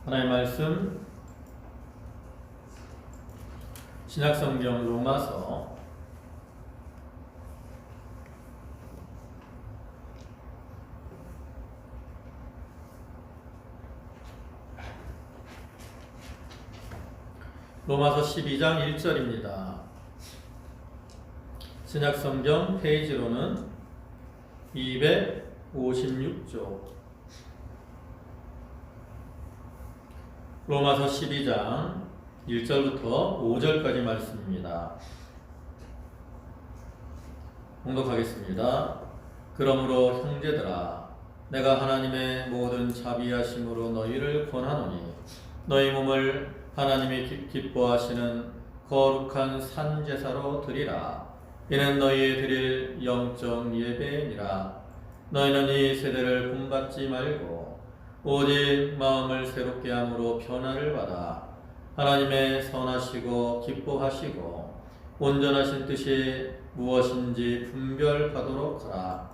하나님의 말씀 신약성경 로마서 12장 1절입니다. 신약성경 페이지로는 256쪽. 로마서 12장 1절부터 5절까지 말씀입니다. 봉독하겠습니다. 그러므로 형제들아, 내가 하나님의 모든 자비하심으로 너희를 권하노니 너희 몸을 하나님이 기뻐하시는 거룩한 산제사로 드리라. 이는 너희의 드릴 영적 예배니라. 너희는 이 세대를 본받지 말고 오직 마음을 새롭게 함으로 변화를 받아 하나님의 선하시고 기뻐하시고 온전하신 뜻이 무엇인지 분별하도록 하라.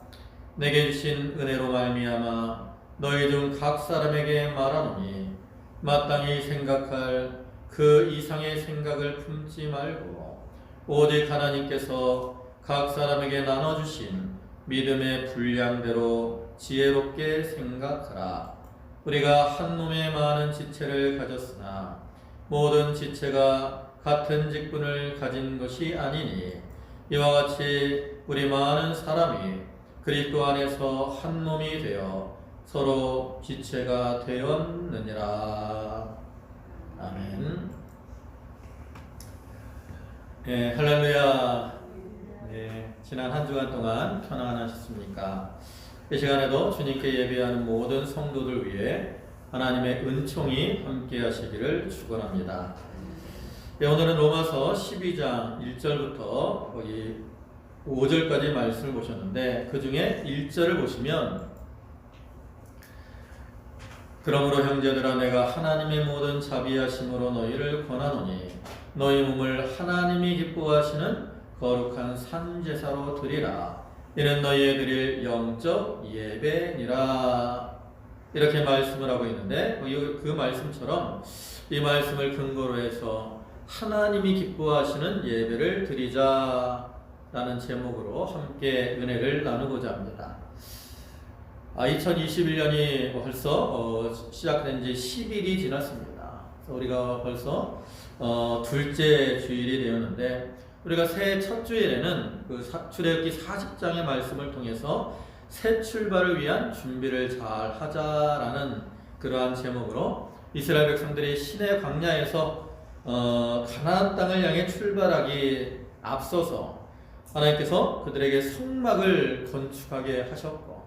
내게 주신 은혜로 말미암아 너희 중 각 사람에게 말하노니 마땅히 생각할 그 이상의 생각을 품지 말고 오직 하나님께서 각 사람에게 나눠주신 믿음의 분량대로 지혜롭게 생각하라. 우리가 한 몸에 많은 지체를 가졌으나 모든 지체가 같은 직분을 가진 것이 아니니 이와 같이 우리 많은 사람이 그리스도 안에서 한 몸이 되어 서로 지체가 되었느니라. 아멘. 네, 할렐루야. 네, 지난 한 주간 동안 편안하셨습니까? 이 시간에도 주님께 예배하는 모든 성도들 위해 하나님의 은총이 함께 하시기를 축원합니다. 네, 오늘은 로마서 12장 1절부터 거기 5절까지 말씀을 보셨는데 그 중에 1절을 보시면 그러므로 형제들아, 내가 하나님의 모든 자비하심으로 너희를 권하노니 너희 몸을 하나님이 기뻐하시는 거룩한 산제사로 드리라. 이는 너희의 드릴 영적 예배니라. 이렇게 말씀을 하고 있는데 그 말씀처럼 이 말씀을 근거로 해서 하나님이 기뻐하시는 예배를 드리자라는 제목으로 함께 은혜를 나누고자 합니다. 2021년이 벌써 시작된 지 10일이 지났습니다. 그래서 우리가 벌써 둘째 주일이 되었는데 우리가 새해 첫 주일에는 그 출애굽기 40장의 말씀을 통해서 새 출발을 위한 준비를 잘 하자라는 그러한 제목으로 이스라엘 백성들이 시내 광야에서 가나안 땅을 향해 출발하기 앞서서 하나님께서 그들에게 성막을 건축하게 하셨고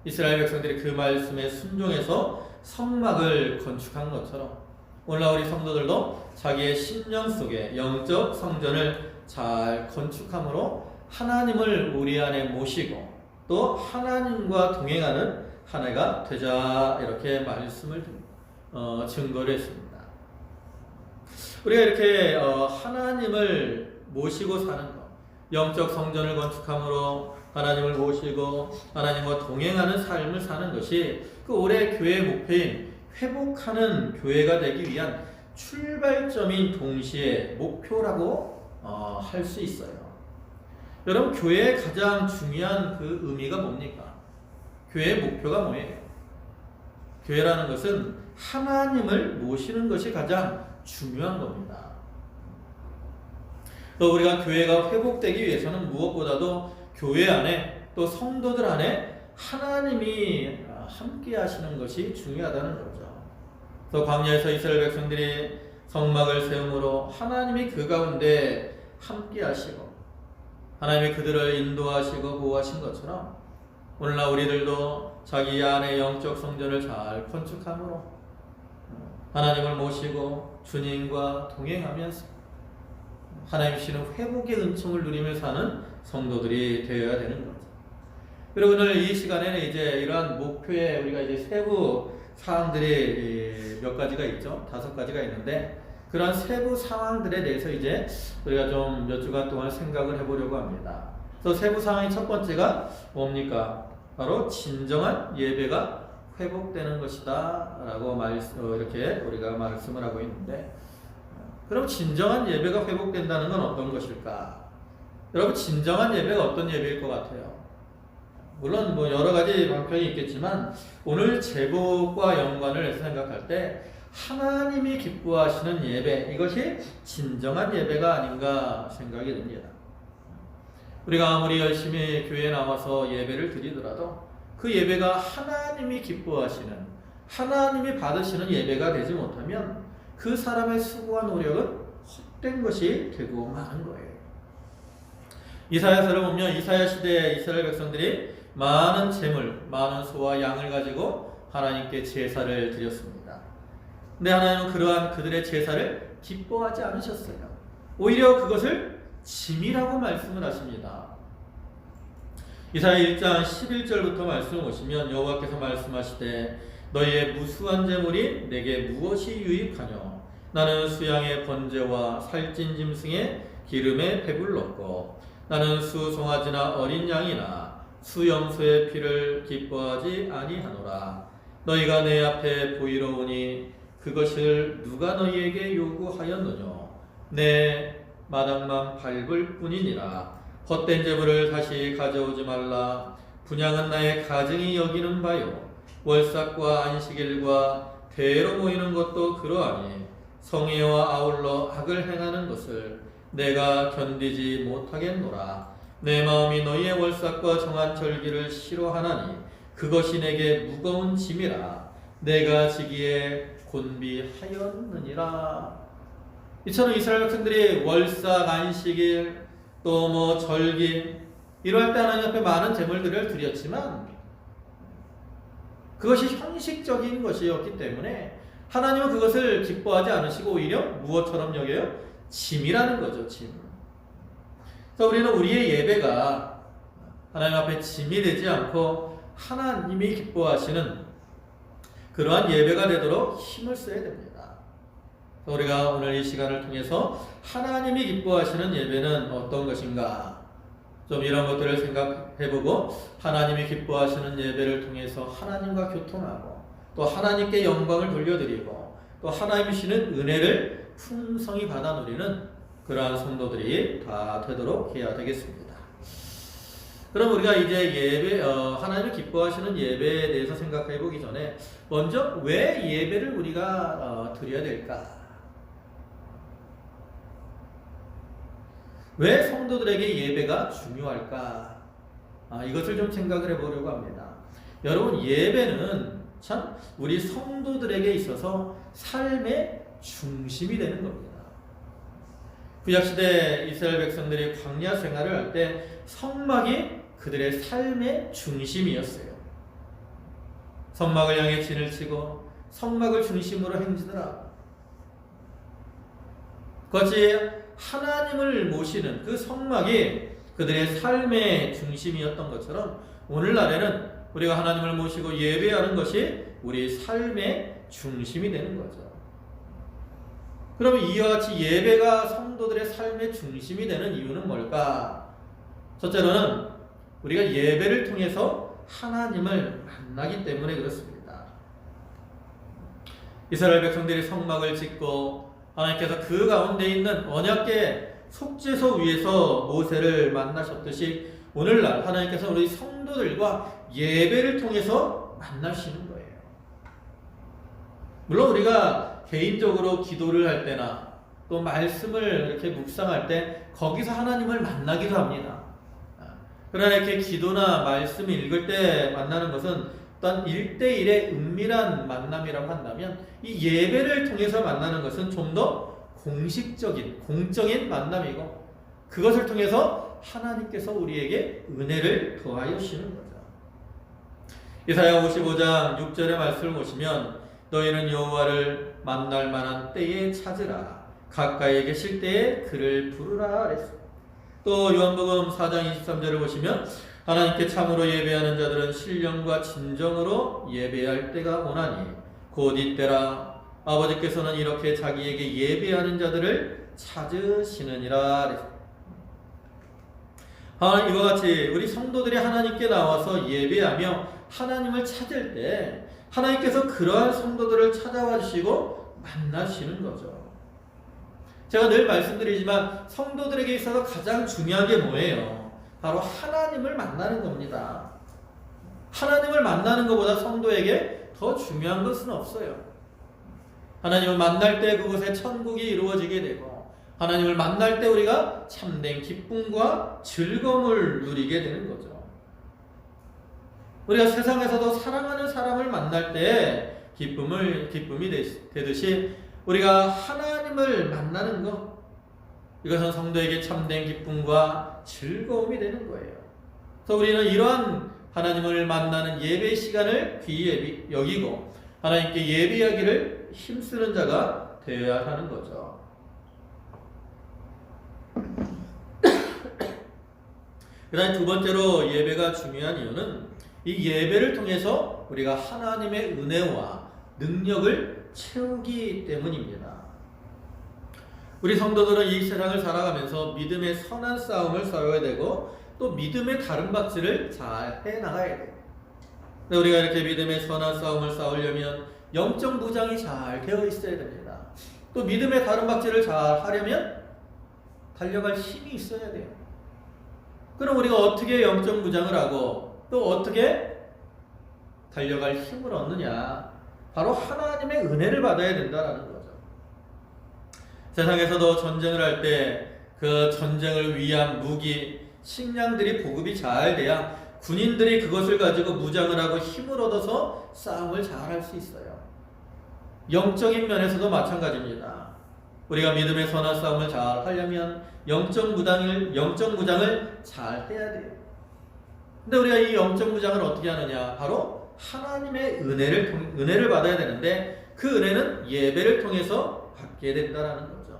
이스라엘 백성들이 그 말씀에 순종해서 성막을 건축한 것처럼 오늘날 우리 성도들도 자기의 심령 속에 영적 성전을 잘 건축함으로 하나님을 우리 안에 모시고 또 하나님과 동행하는 한 해가 되자 이렇게 말씀을 증거를 했습니다. 우리가 이렇게 하나님을 모시고 사는 것, 영적 성전을 건축함으로 하나님을 모시고 하나님과 동행하는 삶을 사는 것이 그 올해 교회의 목표인 회복하는 교회가 되기 위한 출발점인 동시에 목표라고 할 수 있어요. 여러분, 교회의 가장 중요한 그 의미가 뭡니까? 교회의 목표가 뭐예요? 교회라는 것은 하나님을 모시는 것이 가장 중요한 겁니다. 또 우리가 교회가 회복되기 위해서는 무엇보다도 교회 안에 또 성도들 안에 하나님이 함께 하시는 것이 중요하다는 거죠. 또 광야에서 이스라엘 백성들이 성막을 세움으로 하나님이 그 가운데 함께 하시고 하나님이 그들을 인도하시고 보호하신 것처럼 오늘날 우리들도 자기 안에 영적 성전을 잘 건축함으로 하나님을 모시고 주님과 동행하면서 하나님 주시는 회복의 은총을 누리며 사는 성도들이 되어야 되는 거죠. 그리고 오늘 이 시간에는 이제 이러한 목표에 우리가 이제 세부 사항들이 몇 가지가 있죠. 5가지가 있는데 그러한 세부 상황들에 대해서 이제 우리가 좀 몇 주간 동안 생각을 해보려고 합니다. 그래서 세부 상황의 첫 번째가 뭡니까? 바로 진정한 예배가 회복되는 것이다 라고 이렇게 우리가 말씀을 하고 있는데, 그럼 진정한 예배가 회복된다는 건 어떤 것일까? 여러분, 진정한 예배가 어떤 예배일 것 같아요? 물론 뭐 여러 가지 방편이 있겠지만 오늘 제목과 연관을 해서 생각할 때 하나님이 기뻐하시는 예배, 이것이 진정한 예배가 아닌가 생각이 듭니다. 우리가 아무리 열심히 교회에 나와서 예배를 드리더라도 그 예배가 하나님이 기뻐하시는, 하나님이 받으시는 예배가 되지 못하면 그 사람의 수고와 노력은 헛된 것이 되고 마는 거예요. 이사야서를 보면 이사야 시대의 이스라엘 백성들이 많은 재물, 많은 소와 양을 가지고 하나님께 제사를 드렸습니다. 근데 하나님은 그러한 그들의 제사를 기뻐하지 않으셨어요. 오히려 그것을 짐이라고 말씀을 하십니다. 이사야 1장 11절부터 말씀을 보시면 여호와께서 말씀하시되 너희의 무수한 재물이 내게 무엇이 유익하뇨? 나는 수양의 번제와 살찐 짐승의 기름에 배불렀고 나는 수 송아지나 어린 양이나 수 염소의 피를 기뻐하지 아니하노라. 너희가 내 앞에 보이러 오니 그것을 누가 너희에게 요구하였느뇨? 내 마당만 밟을 뿐이니라. 헛된 재물을 다시 가져오지 말라. 분향은 나의 가증이 여기는 바요. 월삭과 안식일과 대회로 모이는 것도 그러하니 성회와 아울러 악을 행하는 것을 내가 견디지 못하겠노라. 내 마음이 너희의 월삭과 정한 절기를 싫어하나니 그것이 내게 무거운 짐이라. 내가 지기에 곤비하였느니라. 이처럼 이스라엘 백성들이 월삭, 안식일, 또 뭐 절기 이럴 때 하나님 앞에 많은 제물들을 드렸지만 그것이 형식적인 것이었기 때문에 하나님은 그것을 기뻐하지 않으시고 오히려 무엇처럼 여겨요? 짐이라는 거죠, 짐. 그래서 우리는 우리의 예배가 하나님 앞에 짐이 되지 않고 하나님이 기뻐하시는 그러한 예배가 되도록 힘을 써야 됩니다. 우리가 오늘 이 시간을 통해서 하나님이 기뻐하시는 예배는 어떤 것인가? 좀 이런 것들을 생각해보고 하나님이 기뻐하시는 예배를 통해서 하나님과 교통하고 또 하나님께 영광을 돌려드리고 또 하나님이 주시는 은혜를 풍성히 받아 누리는 그러한 성도들이 다 되도록 해야 되겠습니다. 그럼 우리가 이제 예배, 하나님이 기뻐하시는 예배에 대해서 생각해 보기 전에 먼저 왜 예배를 우리가 드려야 될까? 왜 성도들에게 예배가 중요할까? 이것을 좀 생각을 해보려고 합니다. 여러분, 예배는 참 우리 성도들에게 있어서 삶의 중심이 되는 겁니다. 구약시대 이스라엘 백성들이 광야 생활을 할 때 성막이 그들의 삶의 중심이었어요. 성막을 향해 진을 치고 성막을 중심으로 행진하라. 그것이 하나님을 모시는 그 성막이 그들의 삶의 중심이었던 것처럼 오늘날에는 우리가 하나님을 모시고 예배하는 것이 우리 삶의 중심이 되는 거죠. 그러면 이와 같이 예배가 성도들의 삶의 중심이 되는 이유는 뭘까? 첫째로는 우리가 예배를 통해서 하나님을 만나기 때문에 그렇습니다. 이스라엘 백성들이 성막을 짓고 하나님께서 그 가운데 있는 언약궤 속죄소 위에서 모세를 만나셨듯이 오늘날 하나님께서 우리 성도들과 예배를 통해서 만나시는 거예요. 물론 우리가 개인적으로 기도를 할 때나 또 말씀을 이렇게 묵상할 때 거기서 하나님을 만나기도 합니다. 그러나 이렇게 기도나 말씀을 읽을 때 만나는 것은 어떤 1대1의 은밀한 만남이라고 한다면 이 예배를 통해서 만나는 것은 좀 더 공식적인, 공적인 만남이고 그것을 통해서 하나님께서 우리에게 은혜를 더하여 주시는 거죠. 이사야 55장 6절의 말씀을 보시면 너희는 여호와를 만날 만한 때에 찾으라. 가까이 계실 때에 그를 부르라 그랬어요. 또 요한복음 4장 23절을 보시면 하나님께 참으로 예배하는 자들은 신령과 진정으로 예배할 때가 오나니 곧 이때라. 아버지께서는 이렇게 자기에게 예배하는 자들을 찾으시느니라. 이와 같이 우리 성도들이 하나님께 나와서 예배하며 하나님을 찾을 때 하나님께서 그러한 성도들을 찾아와 주시고 만나시는 거죠. 제가 늘 말씀드리지만 성도들에게 있어서 가장 중요한 게 뭐예요? 바로 하나님을 만나는 겁니다. 하나님을 만나는 것보다 성도에게 더 중요한 것은 없어요. 하나님을 만날 때 그곳에 천국이 이루어지게 되고, 하나님을 만날 때 우리가 참된 기쁨과 즐거움을 누리게 되는 거죠. 우리가 세상에서도 사랑하는 사람을 만날 때 기쁨이 되듯이 우리가 하나님을 만나는 것, 이것은 성도에게 참된 기쁨과 즐거움이 되는 거예요. 그래서 우리는 이러한 하나님을 만나는 예배 시간을 귀히 여기고 하나님께 예배하기를 힘쓰는 자가 되어야 하는 거죠. 그 다음에 두 번째로 예배가 중요한 이유는 이 예배를 통해서 우리가 하나님의 은혜와 능력을 채우기 때문입니다. 우리 성도들은 이 세상을 살아가면서 믿음의 선한 싸움을 싸워야 되고 또 믿음의 다른 박질을 잘 해나가야 돼요. 우리가 이렇게 믿음의 선한 싸움을 싸우려면 영적 무장이 잘 되어 있어야 됩니다. 또 믿음의 다른 박질을 잘 하려면 달려갈 힘이 있어야 돼요. 그럼 우리가 어떻게 영적 무장을 하고 또 어떻게 달려갈 힘을 얻느냐? 바로 하나님의 은혜를 받아야 된다는 거죠. 세상에서도 전쟁을 할 때 그 전쟁을 위한 무기, 식량들이 보급이 잘 돼야 군인들이 그것을 가지고 무장을 하고 힘을 얻어서 싸움을 잘 할 수 있어요. 영적인 면에서도 마찬가지입니다. 우리가 믿음의 선한 싸움을 잘 하려면 영적 무장을 잘 해야 돼요. 근데 우리가 이 영적 무장을 어떻게 하느냐? 바로 하나님의 은혜를 받아야 되는데 그 은혜는 예배를 통해서 받게 된다는 거죠.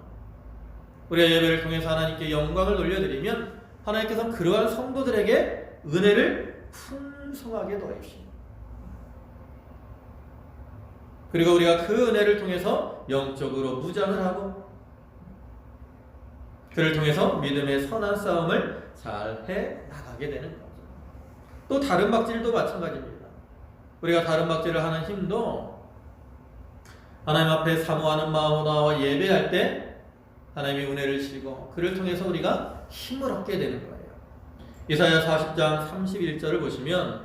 우리가 예배를 통해서 하나님께 영광을 돌려드리면 하나님께서 그러한 성도들에게 은혜를 풍성하게 더해주십니다. 그리고 우리가 그 은혜를 통해서 영적으로 무장을 하고 그를 통해서 믿음의 선한 싸움을 잘 해 나가게 되는 거죠. 또 다른 박질도 마찬가지입니다. 우리가 다른 박질을 하는 힘도 하나님 앞에 사모하는 마음으로 나와 예배할 때 하나님의 은혜를 주시고 그를 통해서 우리가 힘을 얻게 되는 거예요. 이사야 40장 31절을 보시면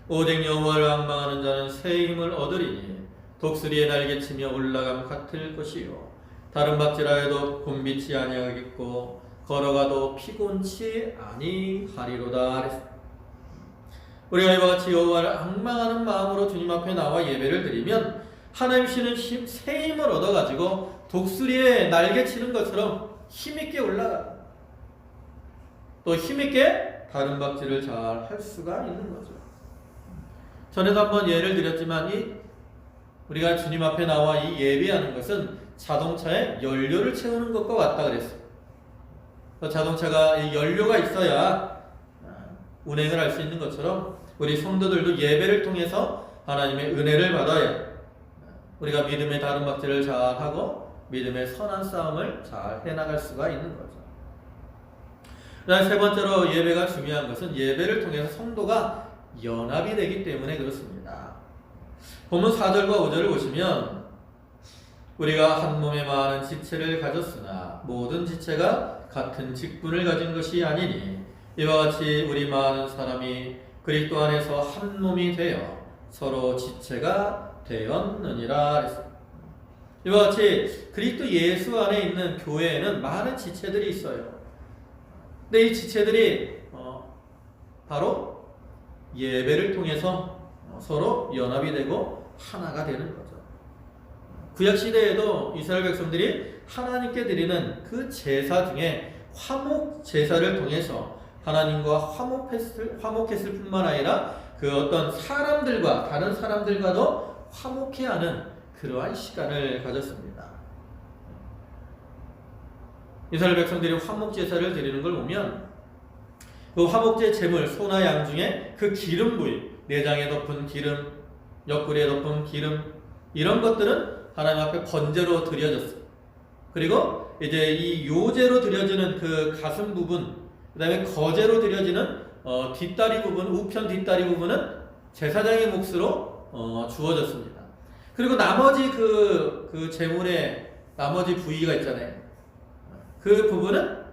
오직 여호와를 앙망하는 자는 새 힘을 얻으리니 독수리의 날개치며 올라감 같을 것이요 다른 박질하여도 곤비치 아니하겠고 걸어가도 피곤치 아니하리로다. 우리가 이와 같이 여호와를 앙망하는 마음으로 주님 앞에 나와 예배를 드리면 하나님 주시는 새 힘을 얻어가지고 독수리의 날개치는 것처럼 힘있게 올라가 또 힘있게 다른 박질을 잘 할 수가 있는 거죠. 전에도 한번 예를 드렸지만 우리가 주님 앞에 나와 이 예배하는 것은 자동차에 연료를 채우는 것과 같다 그랬어요. 자동차가 이 연료가 있어야 운행을 할 수 있는 것처럼 우리 성도들도 예배를 통해서 하나님의 은혜를 받아야 우리가 믿음의 다른 박질을 잘 하고 믿음의 선한 싸움을 잘 해나갈 수가 있는 거죠. 그다음 세 번째로 예배가 중요한 것은 예배를 통해서 성도가 연합이 되기 때문에 그렇습니다. 본문 4절과 5절을 보시면 우리가 한 몸에 많은 지체를 가졌으나 모든 지체가 같은 직분을 가진 것이 아니니 이와 같이 우리 많은 사람이 그리스도 안에서 한 몸이 되어 서로 지체가 되었느니라. 이와 같이 그리스도 예수 안에 있는 교회에는 많은 지체들이 있어요. 근데 이 지체들이 바로 예배를 통해서 서로 연합이 되고 하나가 되는 거죠. 구약 시대에도 이스라엘 백성들이 하나님께 드리는 그 제사 중에 화목 제사를 통해서 하나님과 화목했을 뿐만 아니라 그 어떤 사람들과 다른 사람들과도 화목해하는 그러한 시간을 가졌습니다. 이스라엘 백성들이 화목제사를 드리는 걸 보면 그 화목제 제물 소나 양 중에 그 기름 부위, 내장에 덮은 기름, 옆구리에 덮은 기름 이런 것들은 하나님 앞에 번제로 드려졌어요. 그리고 이제 이 요제로 드려지는 그 가슴 부분, 그 다음에 거제로 드려지는 뒷다리 부분, 우편 뒷다리 부분은 제사장의 몫으로 주어졌습니다. 그리고 나머지 그 제물의 나머지 부위가 있잖아요. 그 부분은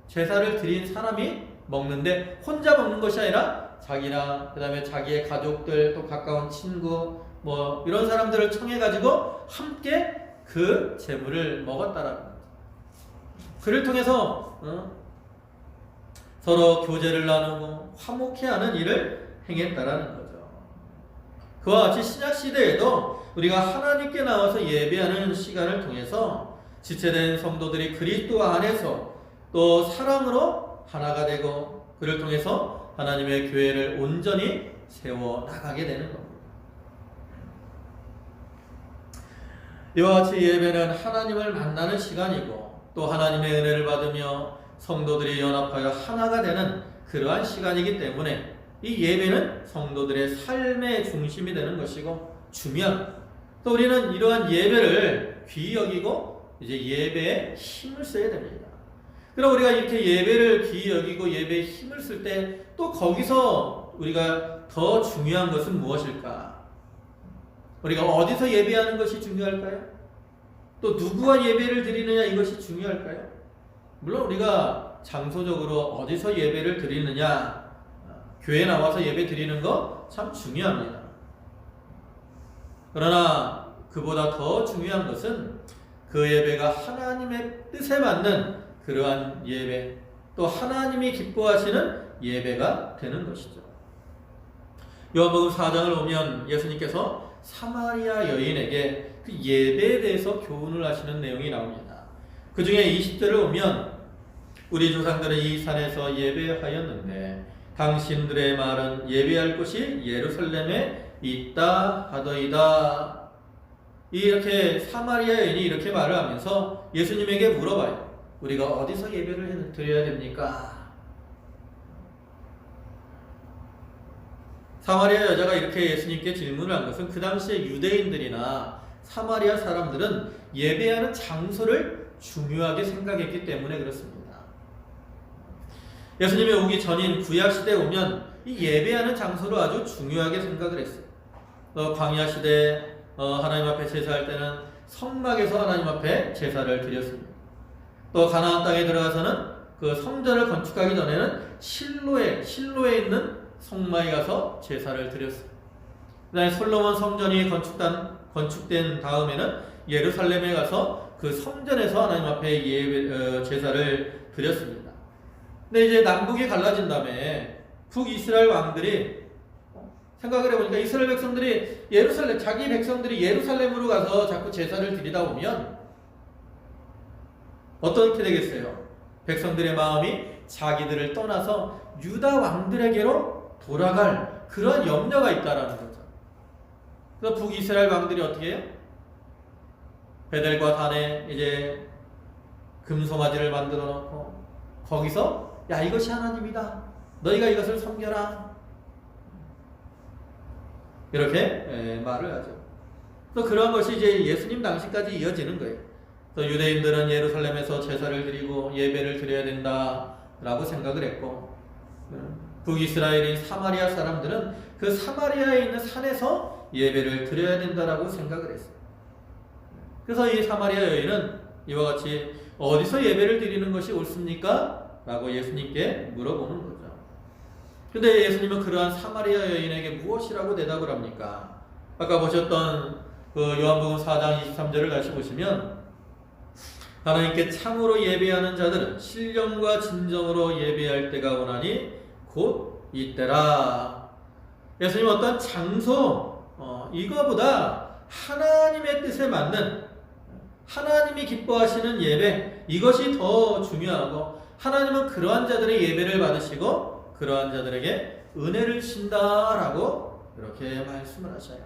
제사를 드린 사람이 먹는데 혼자 먹는 것이 아니라 자기랑 그 다음에 자기의 가족들 또 가까운 친구 뭐 이런 사람들을 청해 가지고 함께 그 제물을 먹었다라는 거죠. 그를 통해서 서로 교제를 나누고 화목해하는 일을 행했다라는 거죠. 그와 같이 신약 시대에도 우리가 하나님께 나와서 예배하는 시간을 통해서 지체된 성도들이 그리스도 안에서 또 사랑으로 하나가 되고 그를 통해서 하나님의 교회를 온전히 세워 나가게 되는 겁니다. 이와 같이 예배는 하나님을 만나는 시간이고 또 하나님의 은혜를 받으며 성도들이 연합하여 하나가 되는 그러한 시간이기 때문에 이 예배는 성도들의 삶의 중심이 되는 것이고 중요한, 또 우리는 이러한 예배를 귀히 여기고 이제 예배에 힘을 써야 됩니다. 그럼 우리가 이렇게 예배를 귀히 여기고 예배에 힘을 쓸 때 또 거기서 우리가 더 중요한 것은 무엇일까? 우리가 어디서 예배하는 것이 중요할까요? 또 누구와 예배를 드리느냐 이것이 중요할까요? 물론 우리가 장소적으로 어디서 예배를 드리느냐, 교회에 나와서 예배 드리는 거 참 중요합니다. 그러나 그보다 더 중요한 것은 그 예배가 하나님의 뜻에 맞는 그러한 예배, 또 하나님이 기뻐하시는 예배가 되는 것이죠. 요한복음 4장을 보면 예수님께서 사마리아 여인에게 그 예배에 대해서 교훈을 하시는 내용이 나옵니다. 그 중에 20절을 보면 우리 조상들은 이 산에서 예배하였는데 당신들의 말은 예배할 곳이 예루살렘에 있다 하더이다. 이렇게 사마리아 여인이 이렇게 말을 하면서 예수님에게 물어봐요. 우리가 어디서 예배를 드려야 됩니까? 사마리아 여자가 이렇게 예수님께 질문을 한 것은 그 당시에 유대인들이나 사마리아 사람들은 예배하는 장소를 중요하게 생각했기 때문에 그렇습니다. 예수님이 오기 전인 구약시대에 오면 이 예배하는 장소를 아주 중요하게 생각을 했어요. 광야 시대에 하나님 앞에 제사할 때는 성막에서 하나님 앞에 제사를 드렸습니다. 또 가나안 땅에 들어가서는 그 성전을 건축하기 전에는 실로에 있는 성막에 가서 제사를 드렸습니다. 그 다음에 솔로몬 성전이 건축된 다음에는 예루살렘에 가서 그 성전에서 하나님 앞에 제사를 드렸습니다. 근데 이제 남북이 갈라진 다음에 북이스라엘 왕들이 생각을 해보니까 이스라엘 백성들이 자기 백성들이 예루살렘으로 가서 자꾸 제사를 드리다 보면 어떻게 되겠어요? 백성들의 마음이 자기들을 떠나서 유다 왕들에게로 돌아갈 그런 염려가 있다라는 거죠. 그래서 북이스라엘 왕들이 어떻게 해요? 베델과 단에 이제 금송아지를 만들어 놓고 거기서 야 이것이 하나님이다. 너희가 이것을 섬겨라. 이렇게 말을 하죠. 또 그런 것이 이제 예수님 당시까지 이어지는 거예요. 또 유대인들은 예루살렘에서 제사를 드리고 예배를 드려야 된다라고 생각을 했고 북이스라엘인 사마리아 사람들은 그 사마리아에 있는 산에서 예배를 드려야 된다라고 생각을 했어요. 그래서 이 사마리아 여인은 이와 같이 어디서 예배를 드리는 것이 옳습니까? 라고 예수님께 물어보는 거죠. 근데 예수님은 그러한 사마리아 여인에게 무엇이라고 대답을 합니까? 아까 보셨던 그 요한복음 4장 23절을 다시 보시면 하나님께 참으로 예배하는 자들은 신령과 진정으로 예배할 때가 오나니 곧 이때라. 예수님은 어떤 장소 이거보다 하나님의 뜻에 맞는 하나님이 기뻐하시는 예배 이것이 더 중요하고 하나님은 그러한 자들의 예배를 받으시고 그러한 자들에게 은혜를 주신다라고 이렇게 말씀을 하셔요.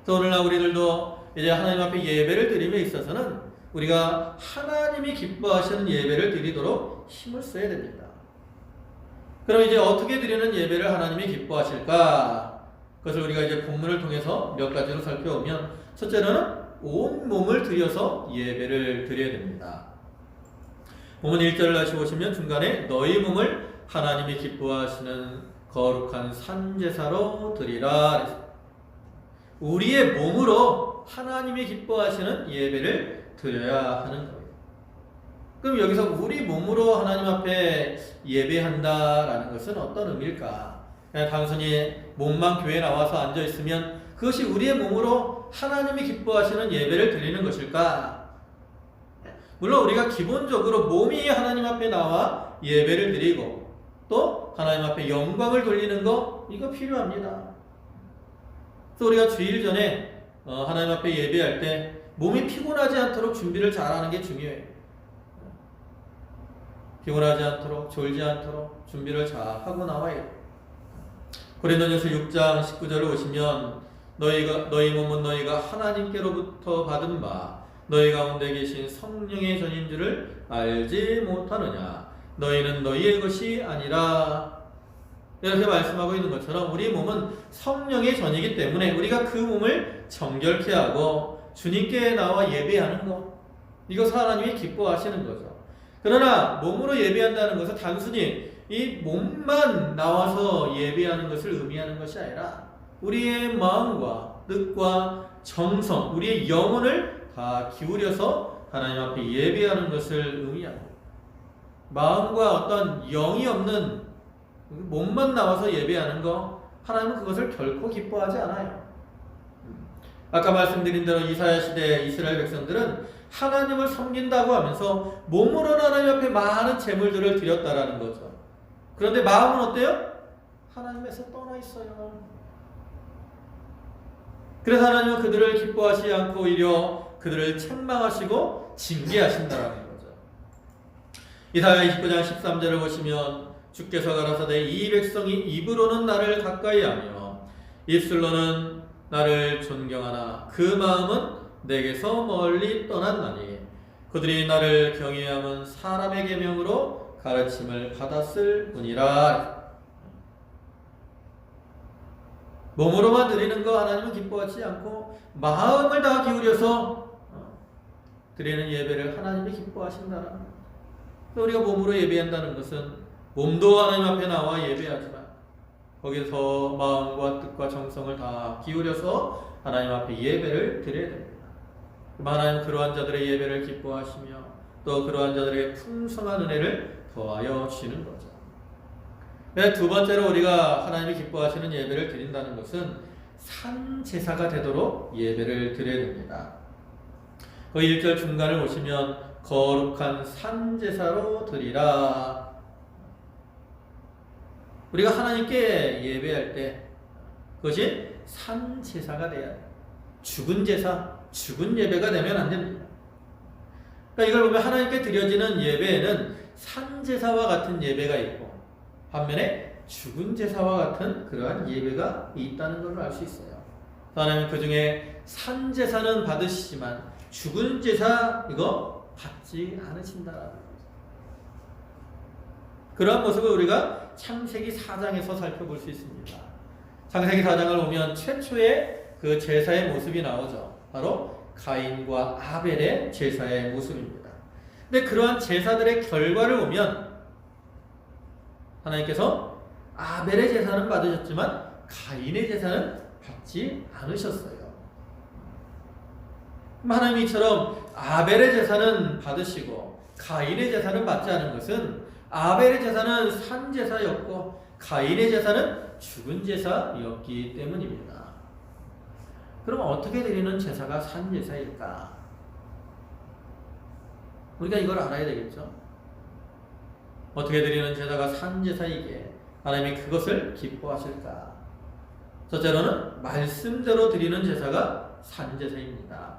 또 오늘날 우리들도 이제 하나님 앞에 예배를 드림에 있어서는 우리가 하나님이 기뻐하시는 예배를 드리도록 힘을 써야 됩니다. 그럼 이제 어떻게 드리는 예배를 하나님이 기뻐하실까? 그것을 우리가 이제 본문을 통해서 몇 가지로 살펴보면 첫째로는 온 몸을 들여서 예배를 드려야 됩니다. 본문 1절을 다시 보시면 중간에 너희 몸을 하나님이 기뻐하시는 거룩한 산제사로 드리라. 우리의 몸으로 하나님이 기뻐하시는 예배를 드려야 하는 거예요. 그럼 여기서 우리 몸으로 하나님 앞에 예배한다라는 것은 어떤 의미일까? 그냥 단순히 몸만 교회에 나와서 앉아 있으면 그것이 우리의 몸으로 하나님이 기뻐하시는 예배를 드리는 것일까? 물론 우리가 기본적으로 몸이 하나님 앞에 나와 예배를 드리고 또 하나님 앞에 영광을 돌리는 거 이거 필요합니다. 그래서 우리가 주일 전에 하나님 앞에 예배할 때 몸이 피곤하지 않도록 준비를 잘하는 게 중요해요. 피곤하지 않도록 졸지 않도록 준비를 잘 하고 나와야 돼요. 고린도전서 6장 19절을 보시면 너희 몸은 너희가 하나님께로부터 받은 바 너희 가운데 계신 성령의 전인 줄을 알지 못하느냐. 너희는 너희의 것이 아니라. 이렇게 말씀하고 있는 것처럼 우리 몸은 성령의 전이기 때문에 우리가 그 몸을 정결케 하고 주님께 나와 예배하는 것, 이것을 하나님이 기뻐하시는 거죠. 그러나 몸으로 예배한다는 것은 단순히 이 몸만 나와서 예배하는 것을 의미하는 것이 아니라 우리의 마음과 뜻과 정성, 우리의 영혼을 다 기울여서 하나님 앞에 예배하는 것을 의미합니다. 마음과 어떤 영이 없는 몸만 나와서 예배하는 거, 하나님은 그것을 결코 기뻐하지 않아요. 아까 말씀드린 대로 이사야 시대 이스라엘 백성들은 하나님을 섬긴다고 하면서 몸으로는 하나님 앞에 많은 제물들을 드렸다라는 거죠. 그런데 마음은 어때요? 하나님에서 떠나 있어요. 그래서 하나님은 그들을 기뻐하시지 않고 오히려 그들을 책망하시고 징계하신다라는 거죠. 이사야 29장 13절을 보시면 주께서 가라사대 이 백성이 입으로는 나를 가까이하며 입술로는 나를 존경하나 그 마음은 내게서 멀리 떠났나니 그들이 나를 경외함은 사람의 계명으로 가르침을 받았을 뿐이라. 몸으로만 드리는 거 하나님은 기뻐하지 않고 마음을 다 기울여서 드리는 예배를 하나님이 기뻐하신다라는 거예요. 우리가 몸으로 예배한다는 것은 몸도 하나님 앞에 나와 예배하지만 거기서 마음과 뜻과 정성을 다 기울여서 하나님 앞에 예배를 드려야 됩니다. 하나님은 그러한 자들의 예배를 기뻐하시며 또 그러한 자들의 풍성한 은혜를 더하여 주시는 거죠. 두 번째로 우리가 하나님이 기뻐하시는 예배를 드린다는 것은 산제사가 되도록 예배를 드려야 됩니다. 그 1절 중간을 보시면 거룩한 산제사로 드리라. 우리가 하나님께 예배할 때 그것이 산제사가 돼야 돼요. 죽은 제사, 죽은 예배가 되면 안 됩니다. 그러니까 이걸 보면 하나님께 드려지는 예배에는 산제사와 같은 예배가 있고 반면에 죽은 제사와 같은 그러한 예배가 있다는 것을 알 수 있어요. 하나님은 그 중에 산제사는 받으시지만 죽은 제사 이거 받지 않으신다라는 거죠. 그러한 모습을 우리가 창세기 4장에서 살펴볼 수 있습니다. 창세기 4장을 보면 최초의 그 제사의 모습이 나오죠. 바로 가인과 아벨의 제사의 모습입니다. 근데 그러한 제사들의 결과를 보면 하나님께서 아벨의 제사는 받으셨지만 가인의 제사는 받지 않으셨어요. 하나님이 이처럼 아벨의 제사는 받으시고 가인의 제사는 받지 않은 것은 아벨의 제사는 산 제사였고 가인의 제사는 죽은 제사였기 때문입니다. 그럼 어떻게 드리는 제사가 산 제사일까? 우리가 이걸 알아야 되겠죠? 어떻게 드리는 제사가 산 제사이기에 하나님이 그것을 기뻐하실까? 첫째로는 말씀대로 드리는 제사가 산 제사입니다.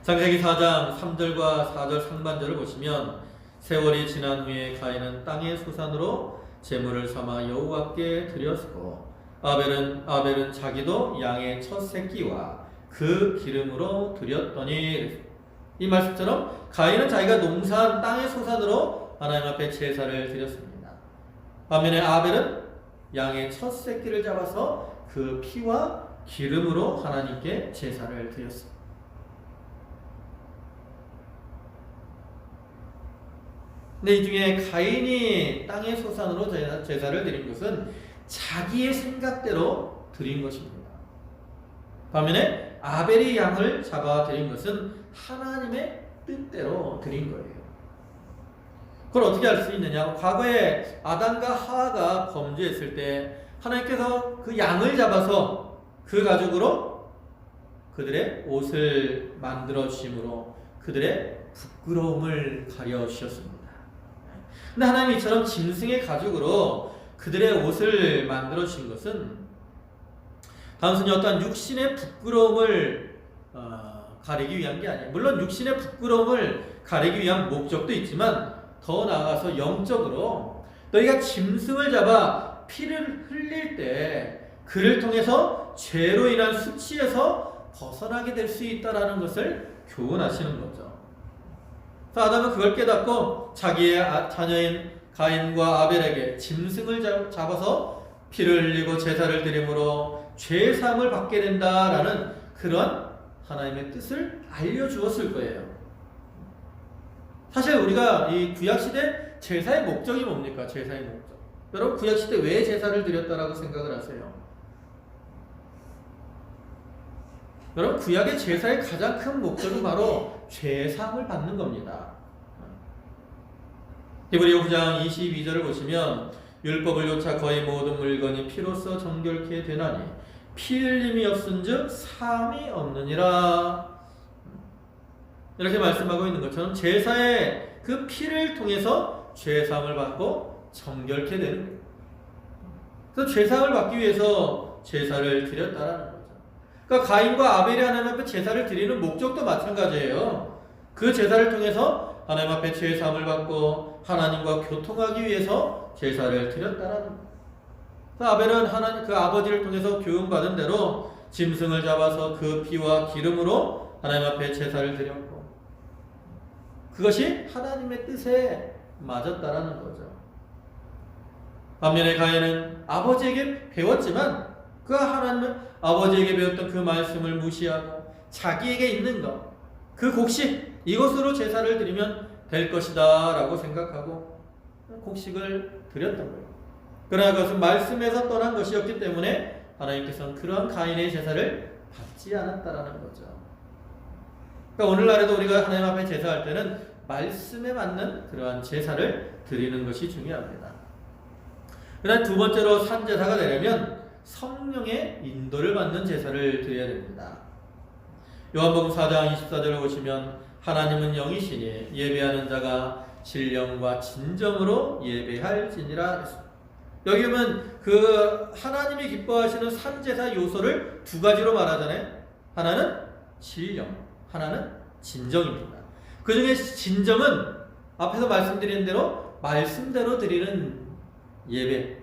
창세기 4장 3절과 4절 상반절을 보시면 세월이 지난 후에 가인은 땅의 소산으로 제물을 삼아 여호와께 드렸고 아벨은 자기도 양의 첫 새끼와 그 기름으로 드렸더니, 이 말씀처럼 가인은 자기가 농사한 땅의 소산으로 하나님 앞에 제사를 드렸습니다. 반면에 아벨은 양의 첫 새끼를 잡아서 그 피와 기름으로 하나님께 제사를 드렸습니다. 근데 이 중에 가인이 땅의 소산으로 제사를 드린 것은 자기의 생각대로 드린 것입니다. 반면에 아벨이 양을 잡아 드린 것은 하나님의 뜻대로 드린 거예요. 그걸 어떻게 알 수 있느냐? 과거에 아담과 하와가 범죄했을 때 하나님께서 그 양을 잡아서 그 가죽으로 그들의 옷을 만들어 주심으로 그들의 부끄러움을 가려 주셨습니다. 근데 하나님이 이처럼 짐승의 가죽으로 그들의 옷을 만들어 주신 것은 단순히 어떤 육신의 부끄러움을 가리기 위한 게 아니에요. 물론 육신의 부끄러움을 가리기 위한 목적도 있지만 더 나아가서 영적으로 너희가 짐승을 잡아 피를 흘릴 때 그를 통해서 죄로 인한 수치에서 벗어나게 될 수 있다는 것을 교훈하시는 거죠. 아담은 그걸 깨닫고 자기의 자녀인 가인과 아벨에게 짐승을 잡아서 피를 흘리고 제사를 드림으로 죄사함을 받게 된다라는 그런 하나님의 뜻을 알려주었을 거예요. 사실 우리가 이 구약시대 제사의 목적이 뭡니까? 제사의 목적. 여러분 구약시대 왜 제사를 드렸다라고 생각을 하세요? 여러분 구약의 제사의 가장 큰 목적은 바로 죄사함을 받는 겁니다. 히브리서 9장 22절을 보시면 율법을 요차 거의 모든 물건이 피로써 정결케 되나니 피 흘림이 없은즉 사함이 없느니라. 이렇게 말씀하고 있는 것처럼 제사의 그 피를 통해서 죄사함을 받고 정결케 되는 거예요. 그래서 죄사함을 받기 위해서 제사를 드렸다라는 거죠. 그러니까 가인과 아벨이 하나님 앞에 제사를 드리는 목적도 마찬가지예요. 그 제사를 통해서 하나님 앞에 죄사함을 받고 하나님과 교통하기 위해서 제사를 드렸다라는 거예요. 아벨은 하나님 그 아버지를 통해서 교훈받은 대로 짐승을 잡아서 그 피와 기름으로 하나님 앞에 제사를 드렸고 그것이 하나님의 뜻에 맞았다라는 거죠. 반면에 가인은 아버지에게 배웠지만 그 하나님은 아버지에게 배웠던 그 말씀을 무시하고 자기에게 있는 것, 그 곡식 이것으로 제사를 드리면 될 것이다 라고 생각하고 곡식을 드렸던 거예요. 그러나 그것은 말씀에서 떠난 것이었기 때문에 하나님께서는 그러한 가인의 제사를 받지 않았다라는 거죠. 그러니까 오늘날에도 우리가 하나님 앞에 제사할 때는 말씀에 맞는 그러한 제사를 드리는 것이 중요합니다. 그다음 두 번째로 산제사가 되려면 성령의 인도를 받는 제사를 드려야 됩니다. 요한복음 4장 24절을 보시면 하나님은 영이시니 예배하는 자가 신령과 진정으로 예배할지니라. 여기 보면 그 하나님이 기뻐하시는 산제사 요소를 두 가지로 말하잖아요. 하나는 신령, 하나는 진정입니다. 그 중에 진정은 앞에서 말씀드린 대로 말씀대로 드리는 예배,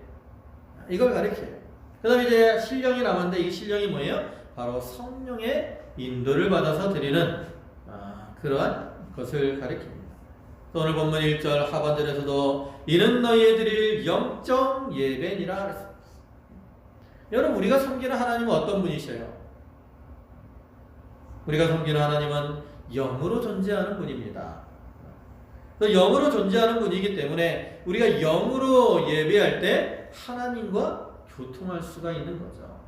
이걸 가리켜요. 그 다음에 이제 신령이 남았는데 이 신령이 뭐예요? 바로 성령의 인도를 받아서 드리는 그러한 것을 가리킵니다. 오늘 본문 1절 하반절에서도 이는 너희에 드릴 영적 예배니라 그랬습니다. 여러분 우리가 섬기는 하나님은 어떤 분이셔요? 우리가 섬기는 하나님은 영으로 존재하는 분입니다. 영으로 존재하는 분이기 때문에 우리가 영으로 예배할 때 하나님과 교통할 수가 있는 거죠.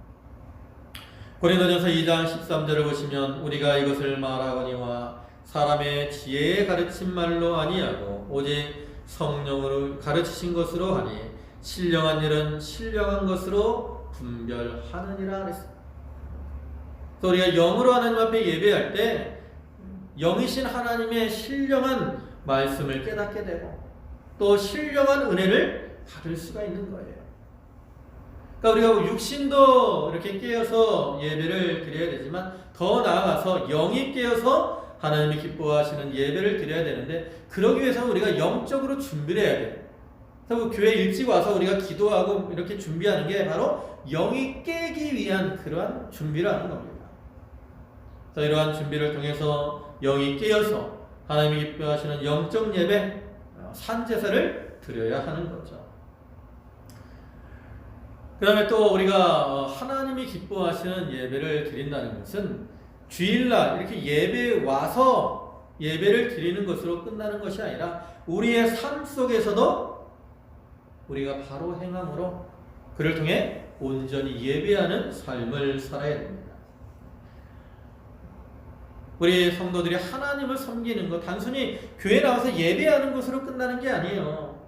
고린도전서 2장 13절을 보시면 우리가 이것을 말하거니와 사람의 지혜에 가르친 말로 아니하고 오직 성령으로 가르치신 것으로 하니 신령한 일은 신령한 것으로 분별하느니라 그랬습니다. 우리가 영으로 하나님 앞에 예배할 때 영이신 하나님의 신령한 말씀을 깨닫게 되고 또 신령한 은혜를 받을 수가 있는 거예요. 그러니까 우리가 육신도 이렇게 깨어서 예배를 드려야 되지만 더 나아가서 영이 깨어서 하나님이 기뻐하시는 예배를 드려야 되는데 그러기 위해서는 우리가 영적으로 준비를 해야 돼요. 그래서 교회 일찍 와서 우리가 기도하고 이렇게 준비하는 게 바로 영이 깨기 위한 그러한 준비를 하는 겁니다. 그래서 이러한 준비를 통해서 영이 깨어서 하나님이 기뻐하시는 영적 예배, 산제사를 드려야 하는 거죠. 그 다음에 또 우리가 하나님이 기뻐하시는 예배를 드린다는 것은 주일날 이렇게 예배에 와서 예배를 드리는 것으로 끝나는 것이 아니라 우리의 삶 속에서도 우리가 바로 행함으로 그를 통해 온전히 예배하는 삶을 살아야 됩니다. 우리 성도들이 하나님을 섬기는 것, 단순히 교회 나와서 예배하는 것으로 끝나는 게 아니에요.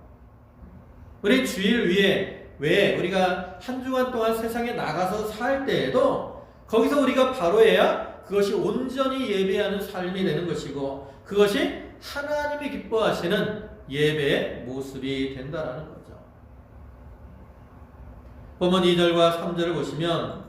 우리 주일 외에 우리가 한 주간 동안 세상에 나가서 살 때에도 거기서 우리가 바로해야 그것이 온전히 예배하는 삶이 되는 것이고, 그것이 하나님이 기뻐하시는 예배의 모습이 된다라는 거죠. 본문 2절과 3절을 보시면,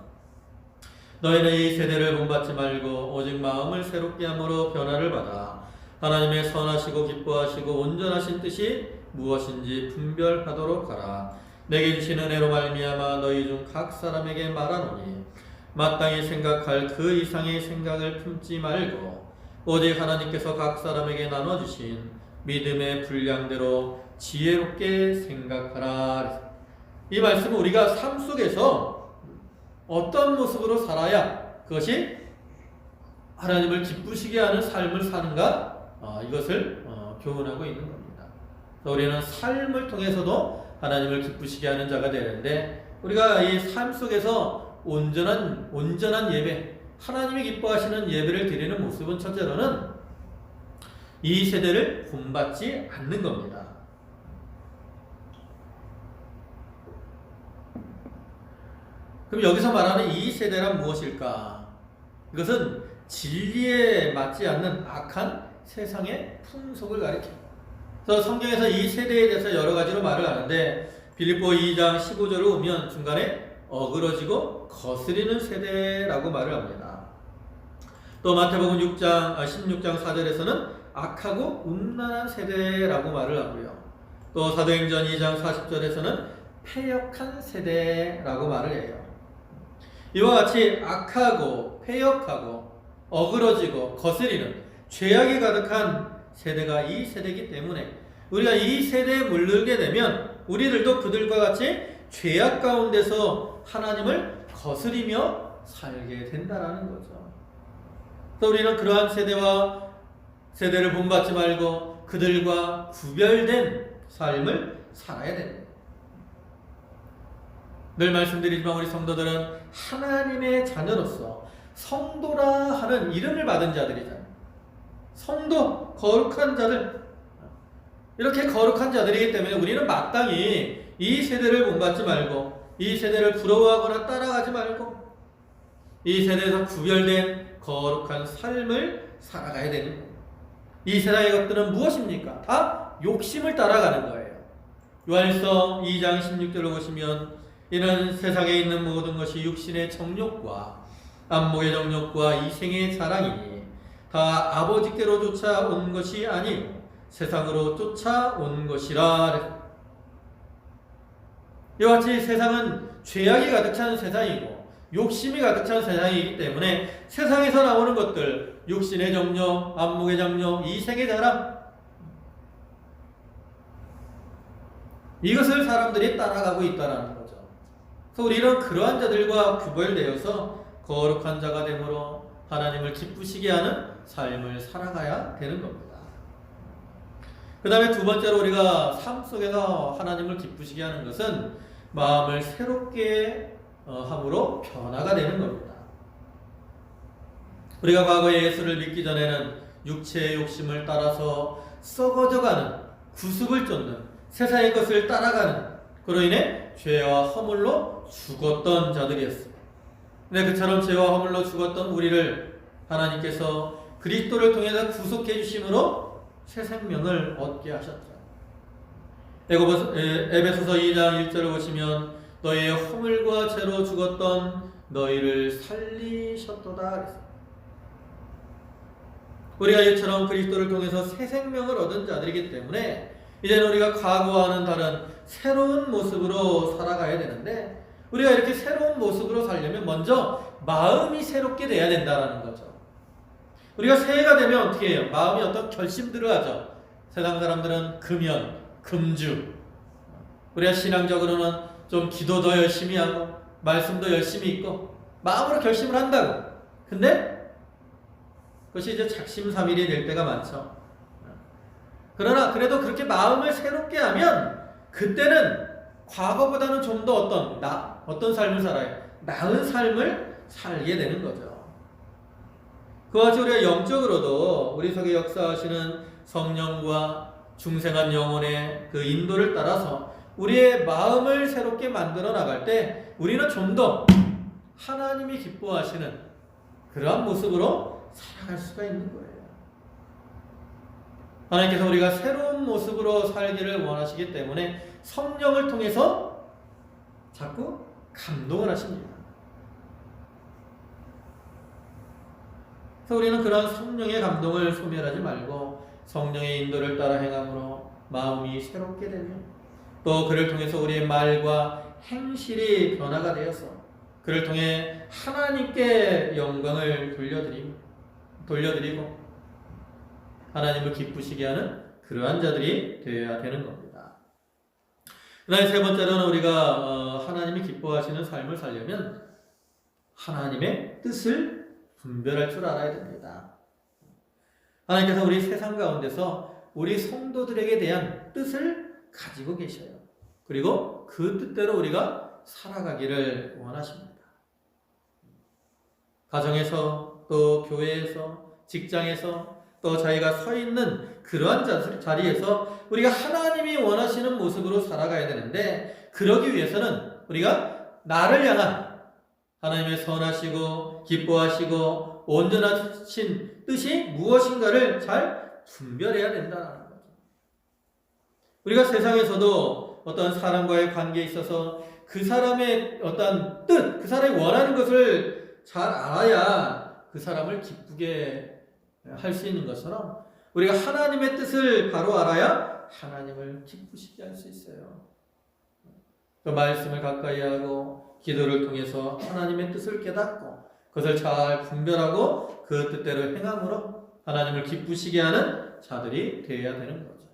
너희는 이 세대를 본받지 말고 오직 마음을 새롭게 함으로 변화를 받아 하나님의 선하시고 기뻐하시고 온전하신 뜻이 무엇인지 분별하도록 하라. 내게 주신 은혜로 말미암아 너희 중 각 사람에게 말하노니 마땅히 생각할 그 이상의 생각을 품지 말고 오직 하나님께서 각 사람에게 나눠주신 믿음의 분량대로 지혜롭게 생각하라. 이 말씀은 우리가 삶 속에서 어떤 모습으로 살아야 그것이 하나님을 기쁘시게 하는 삶을 사는가, 이것을 교훈하고 있는 겁니다. 우리는 삶을 통해서도 하나님을 기쁘시게 하는 자가 되는데, 우리가 이 삶 속에서 온전한 예배, 하나님이 기뻐하시는 예배를 드리는 모습은 첫째로는 이 세대를 본받지 않는 겁니다. 그럼 여기서 말하는 이 세대란 무엇일까? 이것은 진리에 맞지 않는 악한 세상의 풍속을 가리킵니다. 그래서 성경에서 이 세대에 대해서 여러 가지로 말을 하는데, 빌립보 2장 15절을 보면 중간에 어그러지고 거스리는 세대라고 말을 합니다. 또 마태복음 16장 4절에서는 악하고 음란한 세대라고 말을 하고요. 또 사도행전 2장 40절에서는 패역한 세대라고 말을 해요. 이와 같이 악하고 패역하고 어그러지고 거스리는 죄악이 가득한 세대가 이 세대이기 때문에 우리가 이 세대에 물들게 되면 우리들도 그들과 같이 죄악 가운데서 하나님을 거스리며 살게 된다라는 거죠. 또 우리는 그러한 세대를 본받지 말고 그들과 구별된 삶을 살아야 됩니다. 늘 말씀드리지만 우리 성도들은 하나님의 자녀로서 성도라 하는 이름을 받은 자들이잖아요. 성도, 거룩한 자들, 이렇게 거룩한 자들이기 때문에 우리는 마땅히 이 세대를 본받지 말고 이 세대를 부러워하거나 따라가지 말고 이 세대에서 구별된 거룩한 삶을 살아가야 되는 거예요. 이 세상의 것들은 무엇입니까? 다 욕심을 따라가는 거예요. 요한일서 2장 16절을 보시면, 이는 세상에 있는 모든 것이 육신의 정욕과 안목의 정욕과 이생의 자랑이니 다 아버지께로 쫓아온 것이 아니고 세상으로 쫓아온 것이라. 이와 같이 세상은 죄악이 가득 찬 세상이고 욕심이 가득 찬 세상이기 때문에 세상에서 나오는 것들, 육신의 정욕, 안목의 정욕, 이생의 자랑, 이것을 사람들이 따라가고 있다는 거죠. 그래서 우리는 그러한 자들과 구별되어서 거룩한 자가 되므로 하나님을 기쁘시게 하는 삶을 살아가야 되는 겁니다. 그 다음에 두 번째로 우리가 삶 속에서 하나님을 기쁘시게 하는 것은 마음을 새롭게 함으로 변화가 되는 겁니다. 우리가 과거에 예수를 믿기 전에는 육체의 욕심을 따라서 썩어져가는, 구습을 쫓는 세상의 것을 따라가는, 그로 인해 죄와 허물로 죽었던 자들이었습니다. 근데 그처럼 죄와 허물로 죽었던 우리를 하나님께서 그리스도를 통해서 구속해 주심으로 새 생명을 얻게 하셨죠. 에베소서 2장 1절을 보시면 너희의 허물과 죄로 죽었던 너희를 살리셨도다. 우리가 이처럼 그리스도를 통해서 새 생명을 얻은 자들이기 때문에 이제는 우리가 과거와는 다른 새로운 모습으로 살아가야 되는데, 우리가 이렇게 새로운 모습으로 살려면 먼저 마음이 새롭게 돼야 된다는 거죠. 우리가 새해가 되면 어떻게 해요? 마음이 어떤 결심들을 하죠. 세상 사람들은 금연, 금주, 우리가 신앙적으로는 좀 기도도 열심히 하고 말씀도 열심히 읽고 마음으로 결심을 한다고. 근데 그것이 이제 작심삼일이 될 때가 많죠. 그러나 그래도 그렇게 마음을 새롭게 하면 그때는 과거보다는 좀 더 어떤 삶을 살아요? 나은 삶을 살게 되는 거죠. 그와 같이 우리가 영적으로도 우리 속에 역사하시는 성령과 중생한 영혼의 그 인도를 따라서 우리의 마음을 새롭게 만들어 나갈 때 우리는 좀 더 하나님이 기뻐하시는 그러한 모습으로 살아갈 수가 있는 거예요. 하나님께서 우리가 새로운 모습으로 살기를 원하시기 때문에 성령을 통해서 자꾸 감동을 하십니다. 그래서 우리는 그런 성령의 감동을 소멸하지 말고 성령의 인도를 따라 행함으로 마음이 새롭게 되며 또 그를 통해서 우리의 말과 행실이 변화가 되어서 그를 통해 하나님께 영광을 돌려드리고 하나님을 기쁘시게 하는 그러한 자들이 되어야 되는 겁니다. 그 다음에 세 번째로는 우리가 하나님이 기뻐하시는 삶을 살려면 하나님의 뜻을 분별할 줄 알아야 됩니다. 하나님께서 우리 세상 가운데서 우리 성도들에게 대한 뜻을 가지고 계셔요. 그리고 그 뜻대로 우리가 살아가기를 원하십니다. 가정에서 또 교회에서 직장에서 또 자기가 서 있는 그러한 자리에서 우리가 하나님이 원하시는 모습으로 살아가야 되는데 그러기 위해서는 우리가 나를 향한 하나님의 선하시고 기뻐하시고 온전하신 뜻이 무엇인가를 잘 분별해야 된다는 거죠. 우리가 세상에서도 어떤 사람과의 관계에 있어서 그 사람의 어떤 뜻, 그 사람이 원하는 것을 잘 알아야 그 사람을 기쁘게 할 수 있는 것처럼 우리가 하나님의 뜻을 바로 알아야 하나님을 기쁘시게 할 수 있어요. 그 말씀을 가까이 하고 기도를 통해서 하나님의 뜻을 깨닫고 그것을 잘 분별하고 그 뜻대로 행함으로 하나님을 기쁘시게 하는 자들이 되어야 되는 거죠.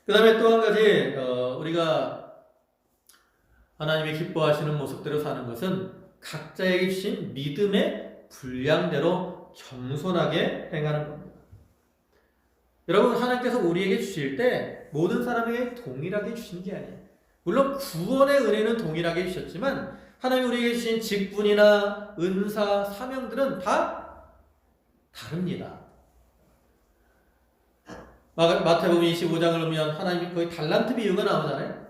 그 다음에 또 한 가지 우리가 하나님이 기뻐하시는 모습대로 사는 것은 각자에게 주신 믿음의 분량대로 겸손하게 행하는 겁니다. 여러분, 하나님께서 우리에게 주실 때 모든 사람에게 동일하게 주신 게 아니에요. 물론 구원의 은혜는 동일하게 주셨지만 하나님이 우리에게 주신 직분이나 은사, 사명들은 다 다릅니다. 마태복음 25장을 보면 하나님이 거의 달란트 비유가 나오잖아요.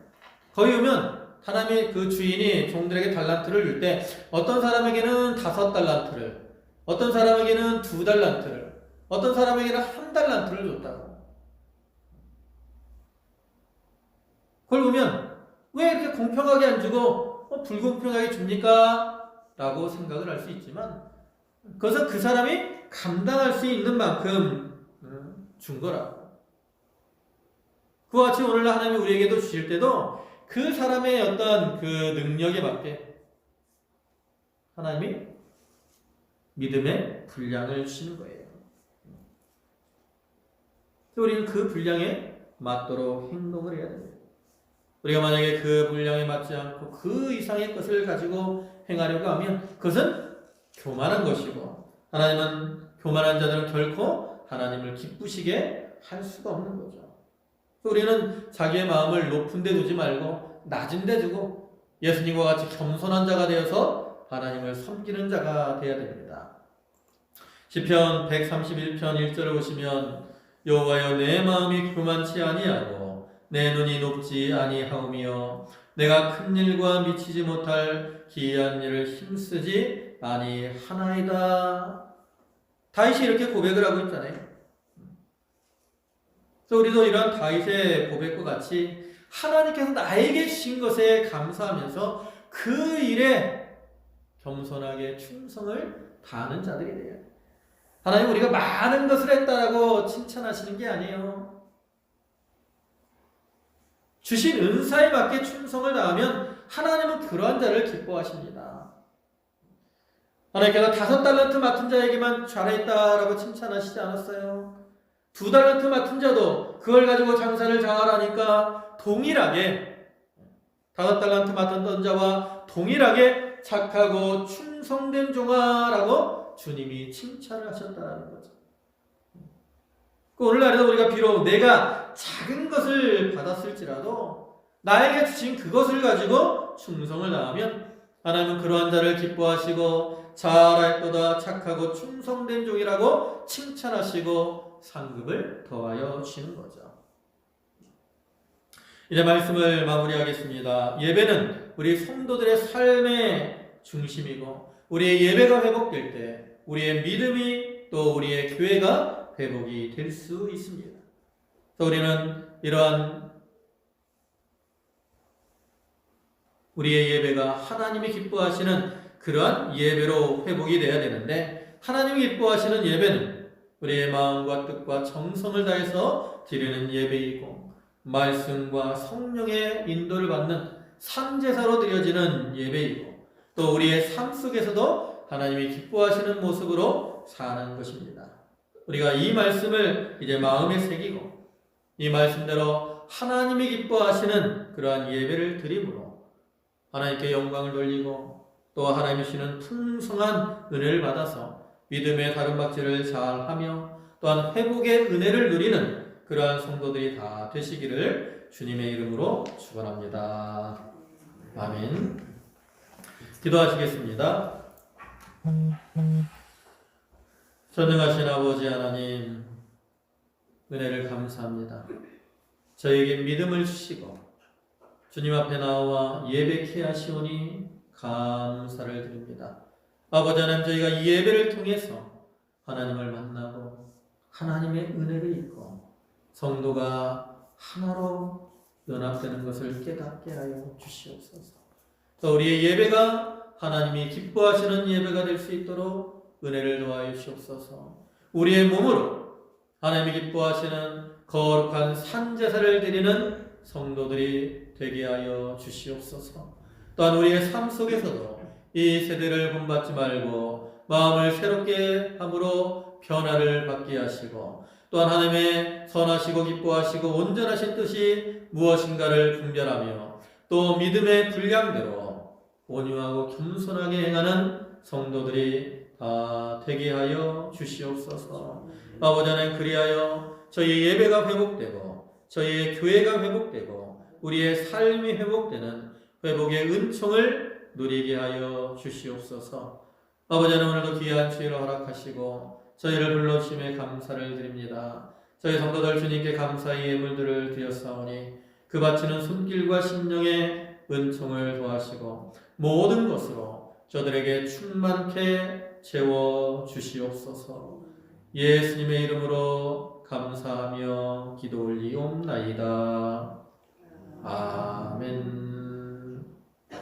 거기 보면 하나님의 그 주인이 종들에게 달란트를 줄 때 어떤 사람에게는 5달란트를, 어떤 사람에게는 2달란트를, 어떤 사람에게는 1달란트를 줬다고. 그걸 보면 왜 이렇게 공평하게 안 주고 불공평하게 줍니까? 라고 생각을 할 수 있지만 그것은 그 사람이 감당할 수 있는 만큼 준 거라고. 그와 같이 오늘날 하나님이 우리에게도 주실 때도 그 사람의 어떤 그 능력에 맞게 하나님이 믿음의 분량을 주시는 거예요. 우리는 그 분량에 맞도록 행동을 해야 됩니다. 우리가 만약에 그 분량에 맞지 않고 그 이상의 것을 가지고 행하려고 하면 그것은 교만한 것이고 하나님은 교만한 자들은 결코 하나님을 기쁘시게 할 수가 없는 거죠. 우리는 자기의 마음을 높은 데 두지 말고 낮은 데 두고 예수님과 같이 겸손한 자가 되어서 하나님을 섬기는 자가 되어야 됩니다. 시편 131편 1절을 보시면 여호와여 내 마음이 교만치 아니하고 내 눈이 높지 아니하오며 내가 큰 일과 미치지 못할 기이한 일을 힘쓰지 아니하나이다. 다윗이 이렇게 고백을 하고 있잖아요. 그래서 우리도 이런 다윗의 고백과 같이 하나님께서 나에게 주신 것에 감사하면서 그 일에 겸손하게 충성을 다하는 자들이 돼요. 하나님 우리가 많은 것을 했다라고 칭찬하시는 게 아니에요. 주신 은사에 맞게 충성을 다하면 하나님은 그러한 자를 기뻐하십니다. 하나님께서 5달란트 맡은 자에게만 잘했다라고 칭찬하시지 않았어요. 2달란트 맡은 자도 그걸 가지고 장사를 잘하니까 동일하게 5달란트 맡은 자와 동일하게 착하고 충성된 종아라고 주님이 칭찬을 하셨다는 거죠. 오늘날에도 우리가 비록 내가 작은 것을 받았을지라도 나에게 주신 그것을 가지고 충성을 다하면 하나님은 그러한 자를 기뻐하시고 잘하였도다 착하고 충성된 종이라고 칭찬하시고 상급을 더하여 주시는 거죠. 이제 말씀을 마무리하겠습니다. 예배는 우리 성도들의 삶의 중심이고 우리의 예배가 회복될 때 우리의 믿음이 또 우리의 교회가 회복이 될 수 있습니다. 그래서 우리는 이러한 우리의 예배가 하나님이 기뻐하시는 그러한 예배로 회복이 되어야 되는데 하나님이 기뻐하시는 예배는 우리의 마음과 뜻과 정성을 다해서 드리는 예배이고 말씀과 성령의 인도를 받는 산제사로 드려지는 예배이고 또 우리의 삶 속에서도 하나님이 기뻐하시는 모습으로 사는 것입니다. 우리가 이 말씀을 이제 마음에 새기고 이 말씀대로 하나님이 기뻐하시는 그러한 예배를 드림으로 하나님께 영광을 돌리고 또 하나님이 주시는 풍성한 은혜를 받아서 믿음의 다름박질을 잘하며 또한 회복의 은혜를 누리는 그러한 성도들이 다 되시기를 주님의 이름으로 축원합니다. 아멘. 기도하시겠습니다. 전능하신 아버지 하나님, 은혜를 감사합니다. 저에게 믿음을 주시고 주님 앞에 나와 예배케 하시오니 감사를 드립니다. 아버지 하나님, 저희가 이 예배를 통해서 하나님을 만나고 하나님의 은혜를 입고 성도가 하나로 연합되는 것을 깨닫게 하여 주시옵소서. 또 우리의 예배가 하나님이 기뻐하시는 예배가 될 수 있도록 은혜를 더하여 주시옵소서. 우리의 몸으로 하나님이 기뻐하시는 거룩한 산제사를 드리는 성도들이 되게 하여 주시옵소서. 또한 우리의 삶 속에서도 이 세대를 본받지 말고 마음을 새롭게 함으로 변화를 받게 하시고 또한 하나님의 선하시고 기뻐하시고 온전하신 뜻이 무엇인가를 분별하며 또 믿음의 분량대로 온유하고 겸손하게 행하는 성도들이 다 되게 하여 주시옵소서. 아버지 하나님, 그리하여 저희의 예배가 회복되고 저희의 교회가 회복되고 우리의 삶이 회복되는 회복의 은총을 누리게 하여 주시옵소서. 아버지 하나님, 오늘도 귀한 주일을 허락하시고 저희를 불러주심에 감사를 드립니다. 저희 성도들 주님께 감사의 예물들을 드렸사오니 그 바치는 손길과 심령의 은총을 도하시고 모든 것으로 저들에게 충만케 채워 주시옵소서. 예수님의 이름으로 감사하며 기도 올리옵나이다. 아멘.